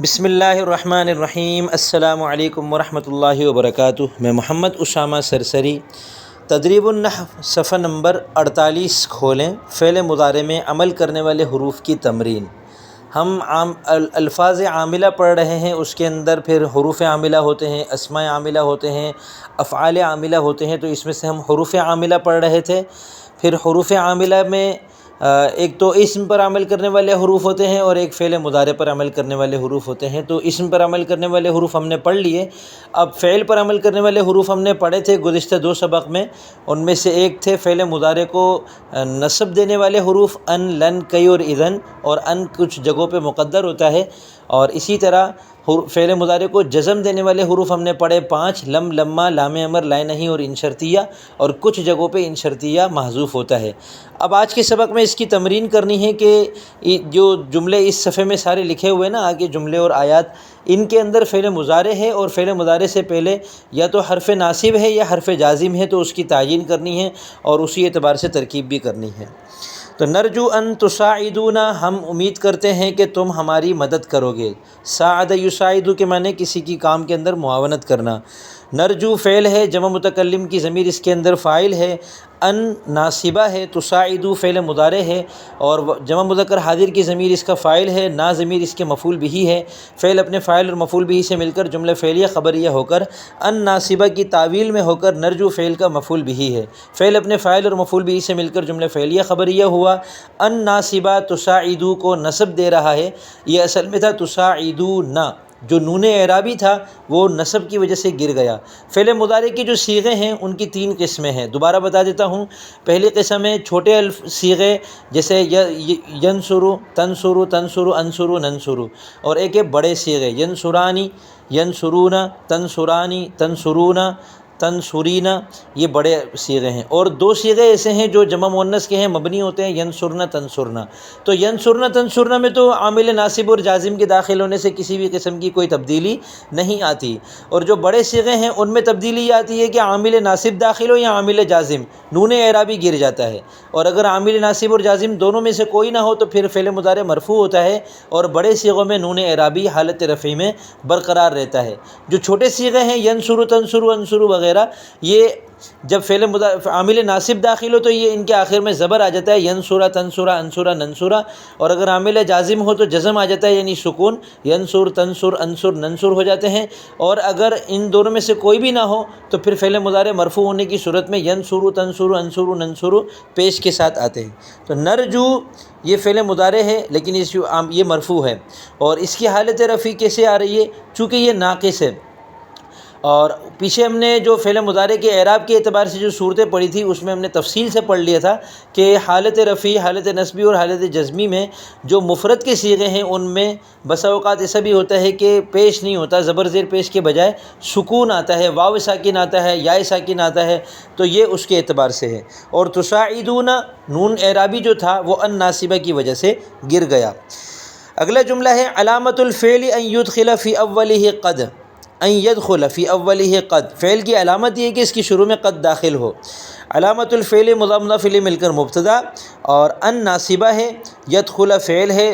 بسم اللہ الرحمن الرحیم۔ السلام علیکم ورحمۃ اللہ وبرکاتہ۔ میں محمد اسامہ سرسری۔ تدریب النحو صفحہ نمبر 48 کھولیں۔ فعل مضارع میں عمل کرنے والے حروف کی تمرین۔ ہم الفاظ عاملہ پڑھ رہے ہیں، اس کے اندر پھر حروف عاملہ ہوتے ہیں، اسماء عاملہ ہوتے ہیں، افعال عاملہ ہوتے ہیں۔ تو اس میں سے ہم حروف عاملہ پڑھ رہے تھے۔ پھر حروف عاملہ میں ایک تو اسم پر عمل کرنے والے حروف ہوتے ہیں اور ایک فعل مضارع پر عمل کرنے والے حروف ہوتے ہیں۔ تو اسم پر عمل کرنے والے حروف ہم نے پڑھ لیے۔ اب فعل پر عمل کرنے والے حروف ہم نے پڑھے تھے گزشتہ 2 سبق میں۔ ان میں سے ایک تھے فعل مضارع کو نصب دینے والے حروف ان، لن، کئی اور اذن، اور ان کچھ جگہوں پہ مقدر ہوتا ہے۔ اور اسی طرح فعل مضارع کو جزم دینے والے حروف ہم نے پڑھے 5، لم، لما، لام امر، لا نہیں اور ان شرطیہ، اور کچھ جگہوں پہ ان شرطیہ محذوف ہوتا ہے۔ اب آج کے سبق میں اس کی تمرین کرنی ہے کہ جو جملے اس صفحے میں سارے لکھے ہوئے نا آگے جملے اور آیات، ان کے اندر فعل مضارع ہے اور فعل مضارع سے پہلے یا تو حرف ناصب ہے یا حرف جازم ہے، تو اس کی تعیین کرنی ہے اور اسی اعتبار سے ترکیب بھی کرنی ہے۔ تو نرجو ان تساعدونا، ہم امید کرتے ہیں کہ تم ہماری مدد کرو گے۔ ساعد یساعد کے معنی کسی کی کام کے اندر معاونت کرنا۔ نرجو فعل ہے، جمع متکلم کی ضمیر اس کے اندر فاعل ہے، ان ناصبہ ہے، تساعدو فعل مضارع ہے اور جمع مذکر حاضر کی ضمیر اس کا فاعل ہے، نا ضمیر اس کے مفعول بہ ہے۔ فعل اپنے فاعل اور مفعول بہ سے مل کر جملہ فعلیہ خبریہ ہو کر ان ناصبہ کی تعویل میں ہو کر نرجو فعل کا مفعول بہ ہے۔ فعل اپنے فاعل اور مفعول بہ سے مل کر جملہ فعلیہ خبریہ ہوا۔ ان ناصبہ تساعدو کو نصب دے رہا ہے، یہ اصل میں تھا تساعدونا، جو نون اعرابی تھا وہ نصب کی وجہ سے گر گیا۔ فعل مضارع کی جو صیغے ہیں ان کی 3 قسمیں ہیں، دوبارہ بتا دیتا ہوں۔ پہلی قسم ہے چھوٹے صیغے، جیسے ینصرو، تنصرو، تنصرو، انصرو، ننصرو، اور ایک ہے بڑے صیغے، ینصرانی، ینصرونا، تنصرانی، تنصرونا، تنصرینا، یہ بڑے صیغے ہیں۔ اور 2 صیغے ایسے ہیں جو جمع مؤنث کے ہیں، مبنی ہوتے ہیں، ینصرنا، تنصرنا۔ تو ینصرنا، تنصرنا میں تو عامل ناصب اور جازم کے داخل ہونے سے کسی بھی قسم کی کوئی تبدیلی نہیں آتی، اور جو بڑے صیغے ہیں ان میں تبدیلی یہ آتی ہے کہ عامل ناصب داخل ہو یا عامل جازم، نون اعرابی گر جاتا ہے، اور اگر عامل ناصب اور جازم دونوں میں سے کوئی نہ ہو تو پھر فعل مضارع مرفوع ہوتا ہے، اور بڑے صیغوں میں نون اعرابی حالت رفع میں برقرار رہتا ہے۔ جو چھوٹے صیغے ہیں ینصرو، تنصرو، انصرو وغیرہ، یہ جب فعل عامل ناصب داخل ہو تو یہ ان کے آخر میں زبر آ جاتا ہے، ینصرا، تنصرا، انصرا، ننصرا، اور اگر عامل جازم ہو تو جزم آ جاتا ہے، یعنی سکون، ینصر، تنصر، انصر، ننصر ہو جاتے ہیں۔ اور اگر ان دونوں میں سے کوئی بھی نہ ہو تو پھر فعل مضارع مرفوع ہونے کی صورت میں ینصرو، تنصرو، انصرو، ننصرو پیش کے ساتھ آتے ہیں۔ تو نرجو یہ فعل مضارع ہے لیکن یہ مرفوع ہے، اور اس کی حالت رفع کیسے آ رہی ہے؟ چونکہ یہ ناقص ہے، اور پیچھے ہم نے جو فعل مضارع کے اعراب کے اعتبار سے جو صورتیں پڑھی تھی اس میں ہم نے تفصیل سے پڑھ لیا تھا کہ حالت رفعی، حالت نصبی اور حالت جزمی میں جو مفرد کے صیغے ہیں ان میں بسا اوقات ایسا بھی ہوتا ہے کہ پیش نہیں ہوتا، زبر زیر پیش کے بجائے سکون آتا ہے، واو ساکن آتا ہے، یا ساکن آتا ہے، تو یہ اس کے اعتبار سے ہے۔ اور تساعدون، نون اعرابی جو تھا وہ ان ناصبہ کی وجہ سے گر گیا۔ اگلا جملہ ہے علامت الفعل ان يدخل في اوله قد، ان يدخل في اوله قد، فعل کی علامت یہ ہے کہ اس کی شروع میں قد داخل ہو۔ علامت الفعل مضاف مضاف الیہ مل کر مبتدا، اور ان ناصبہ ہے، يدخل فعل ہے،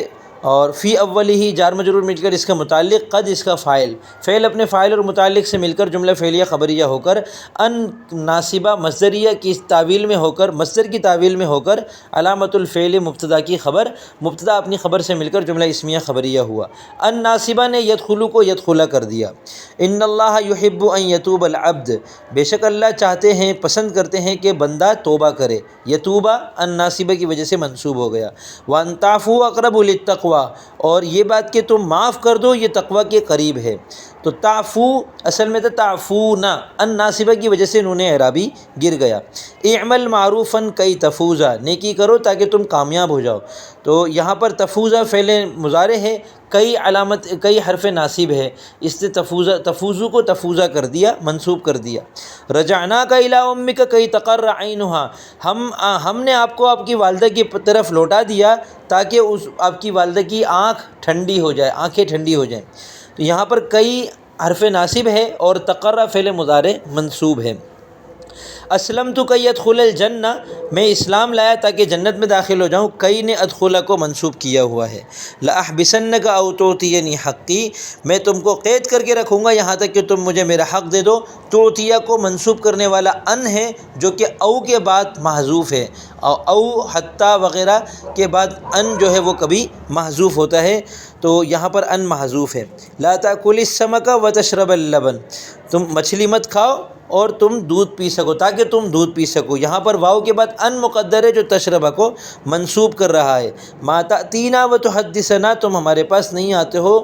اور فی اولی جار مجرور مل کر اس کا متعلق، قد اس کا فاعل، فعل اپنے فاعل اور متعلق سے مل کر جملہ فعلیہ خبریہ ہو کر ان ناصبہ مصدریہ کی تعویل میں ہو کر، مصدر کی تعویل میں ہو کر علامت الفعل مبتدا کی خبر، مبتدا اپنی خبر سے مل کر جملہ اسمیہ خبریہ ہوا۔ ان ناصبہ نے یدخلو کو یدخلا کر دیا۔ ان اللہ یحب ان یتوب العبد، بے شک اللہ چاہتے ہیں، پسند کرتے ہیں کہ بندہ توبہ کرے، یتوبہ ان ناصبہ کی وجہ سے منصوب ہو گیا۔ وان تعفوا اقرب للتقوی، اور یہ بات کہ تم معاف کر دو یہ تقوی کے قریب ہے۔ تو تعفو اصل میں تو تعفونا، ان ناصبہ کی وجہ سے نون اعرابی گر گیا۔ اعمل معروفا کی تفوزا، نیکی کرو تاکہ تم کامیاب ہو جاؤ۔ تو یہاں پر تفوزا فعل مضارع ہے، کئی علامت، کئی حرف ناصب ہے، اس نے تفوزو کو تفوزا کر دیا، منصوب کر دیا۔ رجعناک الی امک کی تقر عینها، ہم نے آپ کو آپ کی والدہ کی طرف لوٹا دیا تاکہ آپ کی والدہ کی آنکھ ٹھنڈی ہو جائے، آنکھیں ٹھنڈی ہو جائیں۔ تو یہاں پر کئی حرف ناصب ہے اور تقرر فعل مضارع منصوب ہے۔ اسلمت کی ادخل الجنہ، میں اسلام لایا تاکہ جنت میں داخل ہو جاؤں، کئی نے ادخلہ کو منسوب کیا ہوا ہے۔ لاحبسنک او تعطینی حقی، میں تم کو قید کر کے رکھوں گا یہاں تک کہ تم مجھے میرا حق دے دو۔ تعطیہ کو منسوب کرنے والا ان ہے جو کہ او کے بعد محذوف ہے، او حتی وغیرہ کے بعد ان جو ہے وہ کبھی محذوف ہوتا ہے، تو یہاں پر ان محذوف ہے۔ لا تاکل السمک وتشرب اللبن، تم مچھلی مت کھاؤ اور تم دودھ پی سکو، تاکہ تم دودھ پی سکو۔ یہاں پر واو کے بعد ان مقدر ہے جو تشربہ کو منسوب کر رہا ہے۔ ما تأتینا وتحدثنا، تم ہمارے پاس نہیں آتے ہو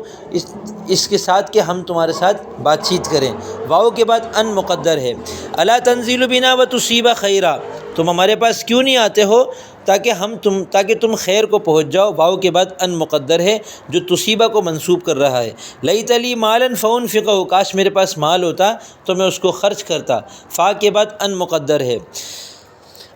اس کے ساتھ کہ ہم تمہارے ساتھ بات چیت کریں، واو کے بعد ان مقدر ہے۔ الا تنزل بنا وتصیب خیرا، تم ہمارے پاس کیوں نہیں آتے ہو تاکہ تم خیر کو پہنچ جاؤ، واو کے بعد ان مقدر ہے جو تصیبہ کو منسوب کر رہا ہے۔ لیت لی مالا فانفقہ، کاش میرے پاس مال ہوتا تو میں اس کو خرچ کرتا، فا کے بعد ان مقدر ہے۔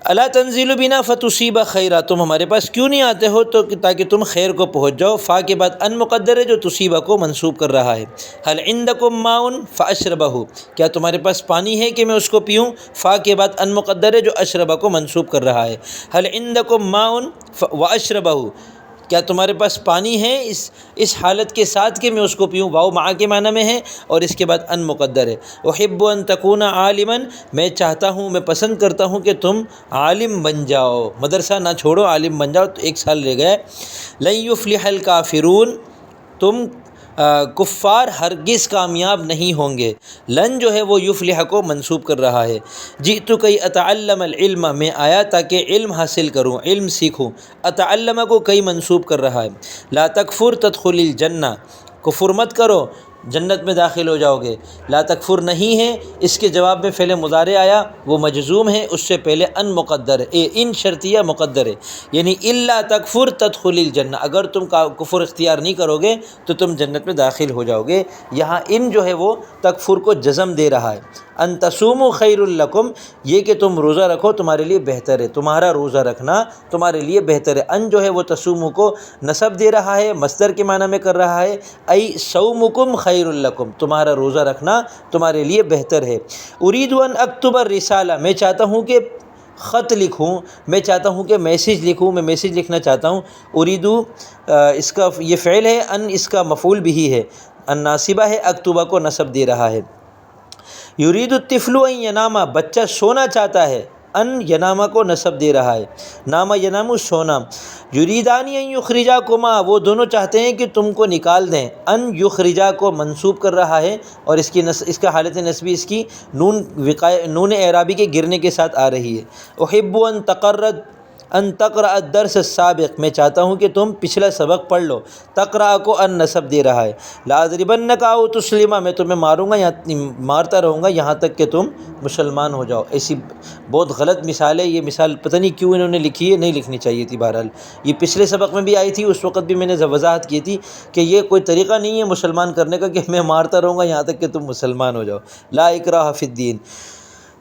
الا تنزل بنا فتصیب خیرا، تم ہمارے پاس کیوں نہیں آتے ہو تاکہ تم خیر کو پہنچ جاؤ، فا کے بعد ان مقدر ہے جو تصیبہ کو منسوب کر رہا ہے۔ هل عندکم ماء فاشربہ، کیا تمہارے پاس پانی ہے کہ میں اس کو پیوں، فا کے بعد ان مقدر ہے جو اشربہ کو منسوب کر رہا ہے۔ هل عندکم ماء واشربہ، کیا تمہارے پاس پانی ہے اس حالت کے ساتھ کہ میں اس کو پیوں، واو مع کے معنی میں ہے اور اس کے بعد ان مقدر ہے۔ احب ان تکون عالما، میں چاہتا ہوں، میں پسند کرتا ہوں کہ تم عالم بن جاؤ، مدرسہ نہ چھوڑو، عالم بن جاؤ، تو 1 سال رہ گئے۔ لن یفلح الکافرون، تم کفار ہرگز کامیاب نہیں ہوں گے، لن جو ہے وہ یفلح کو منسوب کر رہا ہے۔ جئت کی اتعلم العلم، میں آیا تاکہ علم حاصل کروں، علم سیکھوں، اتعلم کو کئی منسوب کر رہا ہے۔ لا تکفر تدخل الجنہ، کفر مت کرو جنت میں داخل ہو جاؤ گے۔ لا تکفر نہیں ہے، اس کے جواب میں فعل مضارع آیا، وہ مجزوم ہے، اس سے پہلے ان مقدر ہے، ان شرطیہ مقدر ہے، یعنی الا تکفر تدخل الجنہ، اگر تم کفر اختیار نہیں کرو گے تو تم جنت میں داخل ہو جاؤ گے۔ یہاں ان جو ہے وہ تکفر کو جزم دے رہا ہے۔ ان تصوموا خیر لکم، یہ کہ تم روزہ رکھو تمہارے لیے بہتر ہے، تمہارا روزہ رکھنا تمہارے لیے بہتر ہے۔ ان جو ہے وہ تصوموا کو نصب دے رہا ہے، مصدر کے معنی میں کر رہا ہے، ای صومکم خیر لکم، تمہارا روزہ رکھنا تمہارے لیے بہتر ہے۔ ارید ان اکتب الرسالہ، میں چاہتا ہوں کہ خط لکھوں، میں چاہتا ہوں کہ میسیج لکھوں، میں میسیج لکھنا چاہتا ہوں۔ اریدو اس کا یہ فعل ہے، ان اس کا مفعول بھی ہے، ان ناصبہ ہے، اکتبہ کو نصب دے رہا ہے۔ یرید الطفل ان ینام، بچہ سونا چاہتا ہے، ان ینامہ کو نصب دے رہا ہے، نام ینام سونا۔ یریدانی ان یخرجاکما، وہ دونوں چاہتے ہیں کہ تم کو نکال دیں، ان یخرجا کو منسوب کر رہا ہے اور اس کا حالت نسبی اس کی نون اعرابی کے گرنے کے ساتھ آ رہی ہے۔ احب ان تقرأ الدرس السابق، میں چاہتا ہوں کہ تم پچھلا سبق پڑھ لو، تقرأ کو ان نصب دے رہا ہے۔ لاضربنک او تسلم، میں تمہیں ماروں گا، مارتا رہوں گا یہاں تک کہ تم مسلمان ہو جاؤ۔ ایسی بہت غلط مثال ہے، یہ مثال پتہ نہیں کیوں انہوں نے لکھی ہے، نہیں لکھنی چاہیے تھی، بہرحال یہ پچھلے سبق میں بھی آئی تھی، اس وقت بھی میں نے وضاحت کی تھی کہ یہ کوئی طریقہ نہیں ہے مسلمان کرنے کا کہ میں مارتا رہوں گا یہاں تک کہ تم مسلمان ہو جاؤ، لا اکراہ فی الدین۔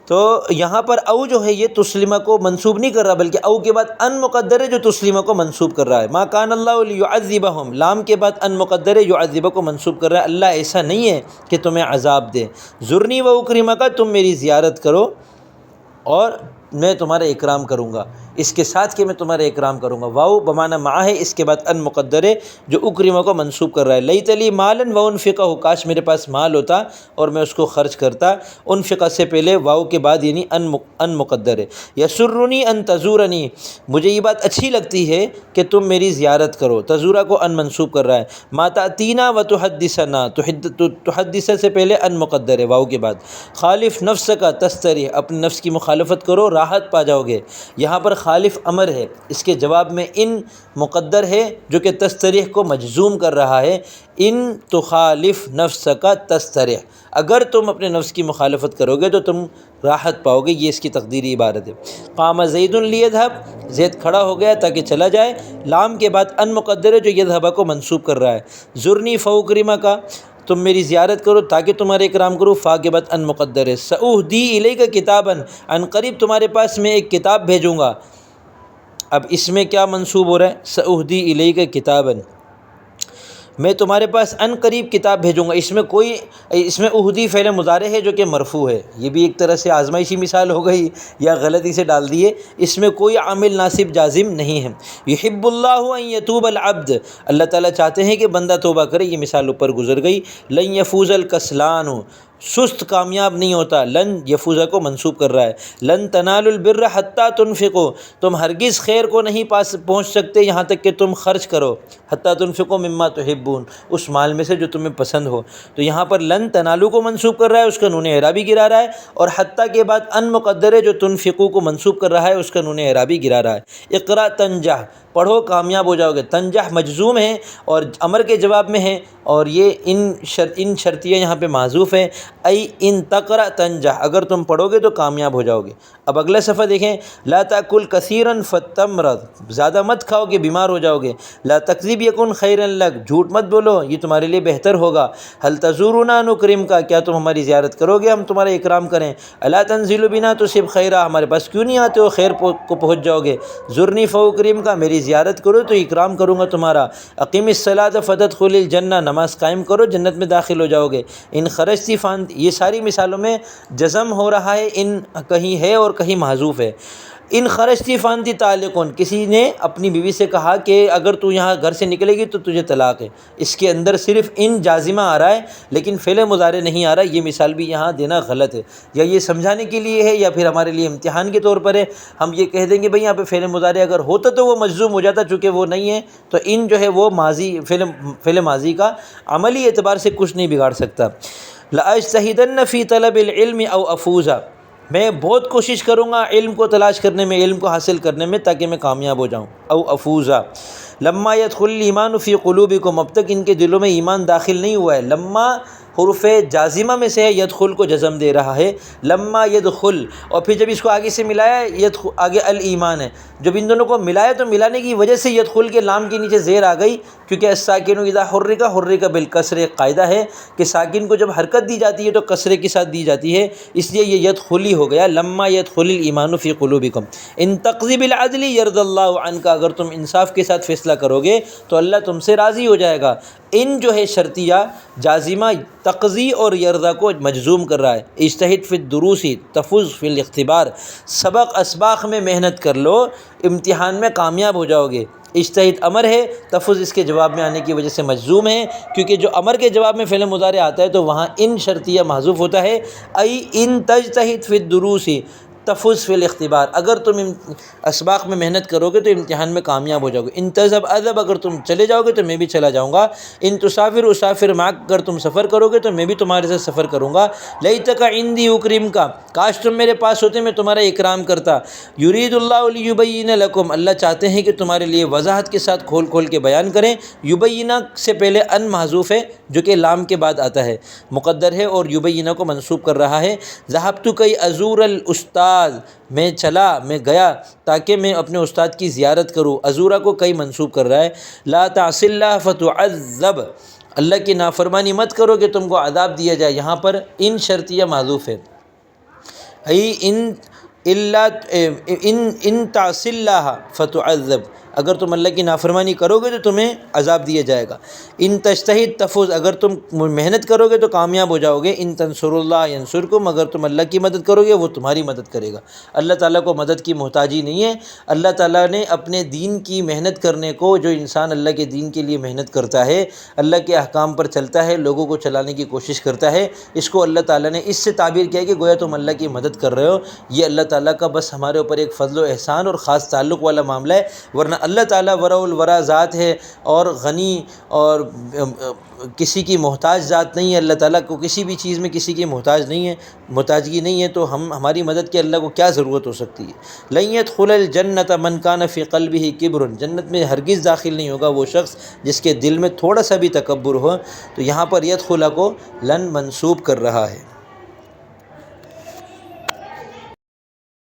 تو یہاں پر او جو ہے یہ تسلیمہ کو منسوب نہیں کر رہا، بلکہ او کے بعد ان مقدر ہے جو تسلیمہ کو منسوب کر رہا ہے۔ ما کان اللہ لیعذبہم، لام کے بعد ان مقدر ہے، یعذبہ کو منسوب کر رہا ہے، اللہ ایسا نہیں ہے کہ تمہیں عذاب دے۔ زرنی و اکرمک، تم میری زیارت کرو اور میں تمہارا اکرام کروں گا، اس کے ساتھ کہ میں تمہارا اکرام کروں گا، واو بمعنی مع ہے، اس کے بعد ان مقدر ہے جو اکرمہ کو منسوب کر رہا ہے۔ لیت لی مالا وانفقہ، کاش میرے پاس مال ہوتا اور میں اس کو خرچ کرتا، انفقہ سے پہلے واو کے بعد یعنی ان مقدر ہے۔ یسرنی ان تزورنی، مجھے یہ بات اچھی لگتی ہے کہ تم میری زیارت کرو، تزورہ کو ان منسوب کر رہا ہے۔ ما تأتینا وتحدثنا، تحدث سے پہلے ان مقدر ہے واو کے بعد۔ خالف نفس کا تستریح، اپنے نفس کی مخالفت کرو راحت پا جاؤ گے، یہاں پر خالف امر ہے، اس کے جواب میں ان مقدر ہے جو کہ تستریح کو مجزوم کر رہا ہے۔ ان تخالف نفس کا تستریح، اگر تم اپنے نفس کی مخالفت کرو گے تو تم راحت پاؤ گے، یہ اس کی تقدیری عبارت ہے۔ قام زید لیذهب، زید کھڑا ہو گیا تاکہ چلا جائے، لام کے بعد ان مقدر ہے جو یذهب کو منسوب کر رہا ہے۔ زرنی فاکرمک، تم میری زیارت کرو تاکہ تمہارے اکرام کرو، فا کے بعد ان مقدر ہے۔ سأہدی الیک کتابا، ان قریب تمہارے پاس میں ایک کتاب بھیجوں گا، اب اس میں کیا منسوب ہو رہا ہے، سأہدی الیک کتابا، میں تمہارے پاس ان قریب کتاب بھیجوں گا۔ اس میں اہدی فعل مضارع ہے جو کہ مرفوع ہے، یہ بھی ایک طرح سے آزمائشی مثال ہو گئی یا غلطی سے ڈال دیے، اس میں کوئی عامل ناصب جازم نہیں ہے۔ یحب اللہ ان یتوب العبد، اللہ تعالیٰ چاہتے ہیں کہ بندہ توبہ کرے، یہ مثال اوپر گزر گئی۔ لن یفوز الکسلان، سست کامیاب نہیں ہوتا، لن یفوزہ کو منسوب کر رہا ہے۔ لن تنالوا البر حتی تنفقوا، تم ہرگز خیر کو نہیں پہنچ سکتے یہاں تک کہ تم خرچ کرو، حتی تنفقوا مما تحبون، اس مال میں سے جو تمہیں پسند ہو۔ تو یہاں پر لن تنالوا کو منسوب کر رہا ہے، اس کا نون اعرابی گرا رہا ہے، اور حتی کے بعد ان مقدر ہے جو تنفقوا کو منسوب کر رہا ہے، اس کا نون اعرابی گرا رہا ہے۔ اقرا تنجح، پڑھو کامیاب ہو جاؤ گے، تنجح مجزوم ہے اور امر کے جواب میں ہے، اور یہ ان شرطیہ یہاں پہ معذوف ہے۔ ای ان تقرأ تنجح، اگر تم پڑھو گے تو کامیاب ہو جاؤ گے۔ اب اگلا صفحہ دیکھیں، لا تاکل کثیرا فتمرض، زیادہ مت کھاؤ کہ بیمار ہو جاؤ گے۔ لا تکذب یکن خیرا لک، جھوٹ مت بولو یہ تمہارے لیے بہتر ہوگا۔ هل تزورنا نکرمک، کیا تم ہماری زیارت کرو گے ہم تمہارا اکرام کریں۔ الا تنزل بنا تصب خیرا، ہمارے پاس کیوں نہیں آتے ہو خیر کو پہنچ جاؤ گے۔ زرنی فاکرمک، میری زیارت کرو تو اکرام کروں گا تمہارا۔ اقیم الصلاۃ فتدخل الجنہ، نماز قائم کرو جنت میں داخل ہو جاؤ گے۔ ان خرجتی فانت، یہ ساری مثالوں میں جزم ہو رہا ہے، ان کہیں ہے اور کہیں محذوف ہے۔ ان خرجتی فانتی تعلقن، کسی نے اپنی بیوی سے کہا کہ اگر تو یہاں گھر سے نکلے گی تو تجھے طلاق ہے، اس کے اندر صرف ان جازمہ آ رہا ہے لیکن فعل مضارع نہیں آ رہا، یہ مثال بھی یہاں دینا غلط ہے، یا یہ سمجھانے کے لیے ہے یا پھر ہمارے لیے امتحان کے طور پر ہے۔ ہم یہ کہہ دیں گے بھئی یہاں پہ فعل مضارع اگر ہوتا تو وہ مجزوم ہو جاتا، چونکہ وہ نہیں ہے تو ان جو ہے وہ ماضی فعل ماضی کا عملی اعتبار سے کچھ نہیں بگاڑ سکتا۔ لأجتہدن فی طلب العلم او افوزا، میں بہت کوشش کروں گا علم کو تلاش کرنے میں، علم کو حاصل کرنے میں، تاکہ میں کامیاب ہو جاؤں۔ او افوزا، لما يدخل الایمان فی قلوبکم، اب تک ان کے دلوں میں ایمان داخل نہیں ہوا ہے۔ لما حروف جازمہ میں سے ہے، یدخل کو جزم دے رہا ہے، لما يدخل، اور پھر جب اس کو آگے سے ملایا آگے الایمان ہے، جب ان دونوں کو ملایا تو ملانے کی وجہ سے یدخل کے لام کے نیچے زیر آ گئی، کیونکہ الساکن اذا حرک بالکسر، ایک قاعدہ ہے کہ ساکن کو جب حرکت دی جاتی ہے تو کسرے کے ساتھ دی جاتی ہے، اس لیے یہ یدخلی ہو گیا۔ لما يدخل الایمان فی قلوبکم ان تقضی بالعدل یرضی اللہ عنک، اگر تم انصاف کے ساتھ فیصلہ کرو گے تو اللہ تم سے راضی ہو جائے گا۔ ان جو ہے شرطیہ جازمہ تقضی اور یرضا کو مجزوم کر رہا ہے۔ اجتہد فی الدروس تفز فی الاختبار، سبق اسباق میں محنت کر لو، امتحان میں کامیاب ہو جاؤ گے۔ اجتہد امر ہے، تفز اس کے جواب میں آنے کی وجہ سے مجزوم ہے، کیونکہ جو امر کے جواب میں فعل مضارع آتا ہے تو وہاں ان شرطیہ محذوف ہوتا ہے۔ ای ان تجتہد فی الدروس تفز فی الاختبار، اگر تم اسباق میں محنت کرو گے تو امتحان میں کامیاب ہو جاؤ گے۔ ان تذهب اذهب، اگر تم چلے جاؤ گے تو میں بھی چلا جاؤں گا۔ ان تسافر اسافر معک، اگر تم سفر کرو گے تو میں بھی تمہارے ساتھ سفر کروں گا۔ لیتک عندی اکرمک، کاش تم میرے پاس ہوتے میں تمہارا اکرام کرتا۔ یرید اللہ لیبین لکم، اللہ چاہتے ہیں کہ تمہارے لیے وضاحت کے ساتھ کھول کھول کے بیان کریں۔ یبینہ سے پہلے ان محذوف ہے جو کہ لام کے بعد آتا ہے، مقدر ہے اور یبینہ کو منصوب کر رہا ہے۔ ذهبت کی ازور الاستاذ، میں چلا، میں گیا تاکہ میں اپنے استاد کی زیارت کروں، ازورہ کو کئی منسوب کر رہا ہے۔ لا تعص اللہ فتعذب، اللہ کی نافرمانی مت کرو کہ تم کو عذاب دیا جائے، یہاں پر ان شرطیہ معذوف ہے۔ ان تعص اللہ فتعذب، اگر تم اللہ کی نافرمانی کرو گے تو تمہیں عذاب دیا جائے گا۔ ان تجتہد تفوز، اگر تم محنت کرو گے تو کامیاب ہو جاؤ گے۔ ان تنصر اللہ ینصرکم، اگر تم اللہ کی مدد کرو گے وہ تمہاری مدد کرے گا۔ اللہ تعالیٰ کو مدد کی محتاجی نہیں ہے، اللہ تعالیٰ نے اپنے دین کی محنت کرنے کو، جو انسان اللہ کے دین کے لیے محنت کرتا ہے، اللہ کے احکام پر چلتا ہے، لوگوں کو چلانے کی کوشش کرتا ہے، اس کو اللہ تعالیٰ نے اس سے تعبیر کیا کہ گویا تم اللہ کی مدد کر رہے ہو۔ یہ اللہ تعالیٰ کا بس ہمارے اوپر ایک فضل و احسان اور خاص تعلق والا معاملہ ہے، ورنہ اللہ تعالیٰ ورع الورع ذات ہے اور غنی اور کسی کی محتاج ذات نہیں ہے۔ اللہ تعالیٰ کو کسی بھی چیز میں کسی کی محتاجگی نہیں ہے، تو ہماری مدد کے اللہ کو کیا ضرورت ہو سکتی ہے۔ لن يدخل الجنۃ من کان فی قلبہ کبر، جنت میں ہرگز داخل نہیں ہوگا وہ شخص جس کے دل میں تھوڑا سا بھی تکبر ہو، تو یہاں پر یدخل کو لن منسوب کر رہا ہے۔